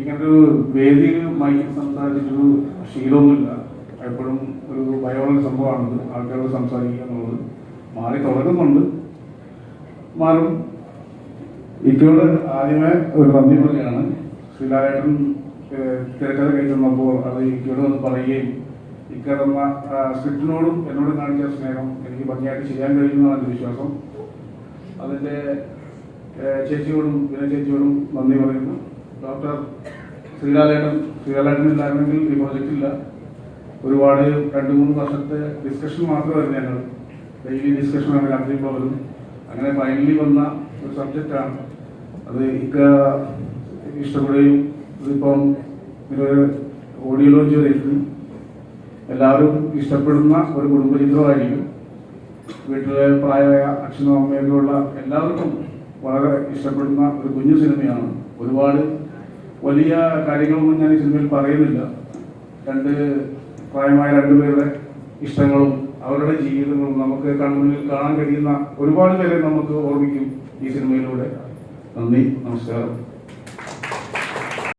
എനിക്കിങ്ങനൊരു വേദിയിൽ മൈക്കിൽ സംസാരിച്ചിട്ടൊരു ശീലമൊന്നുമില്ല. എപ്പോഴും ഒരു ഭയമുള്ള സംഭവമാണത്, ആൾക്കാരോട് സംസാരിക്കുക എന്നുള്ളത്. മാറി തുടങ്ങുന്നുണ്ട്, മാറും. ഇക്കയോട് ആദ്യമേ ഒരു നന്ദി പറയുകയാണ്. ശ്രീലാലേട്ടൻ തിരക്കഥ കഴിച്ചപ്പോൾ അത് ഇക്കയോട് വന്ന് പറയുകയും ഇക്ക തന്ന സ്ക്രിപ്റ്റിനോടും എന്നോടും കാണിച്ച സ്നേഹം എനിക്ക് ഭംഗിയായിട്ട് ചെയ്യാൻ കഴിയുന്നതാണ് എൻ്റെ വിശ്വാസം. അതിൻ്റെ ചേച്ചിയോടും വിനയ ചേച്ചിയോടും നന്ദി പറയുന്നു. ഡോക്ടർ ശ്രീലാലേട്ടനില്ലായിരുന്നെങ്കിൽ ഈ പ്രോജക്റ്റില്ല. ഒരുപാട് 2-3 വർഷത്തെ ഡിസ്കഷൻ മാത്രമായിരുന്നു ഞങ്ങൾ. ഡെയിലി ഡിസ്കഷനാണ് രാത്രി പോലും. അങ്ങനെ ഫൈനലി വന്ന ഒരു സബ്ജക്റ്റാണ് അത്. ഇക്ക ഇഷ്ടപ്പെടുകയും ഇതിപ്പം ഓഡിയോ ലോഞ്ച് വരെയെത്തി. എല്ലാവരും ഇഷ്ടപ്പെടുന്ന ഒരു കുടുംബചിത്രമായിരിക്കും. വീട്ടിലെ പ്രായമായ അച്ഛനും അമ്മയൊക്കെ ഉള്ള എല്ലാവർക്കും വളരെ ഇഷ്ടപ്പെടുന്ന ഒരു കുഞ്ഞു സിനിമയാണ്. ഒരുപാട് വലിയ കാര്യങ്ങളൊന്നും ഞാൻ ഈ സിനിമയിൽ പറയുന്നില്ല. പ്രായമായ 2 പേരുടെ ഇഷ്ടങ്ങളും അവരുടെ ജീവിതങ്ങളും നമുക്ക് കൺമുന്നിൽ കാണാൻ കഴിയുന്ന ഒരുപാട് പേരെ നമുക്ക് ഓർമ്മിക്കും ഈ സിനിമയിലൂടെ. നന്ദി, നമസ്കാരം.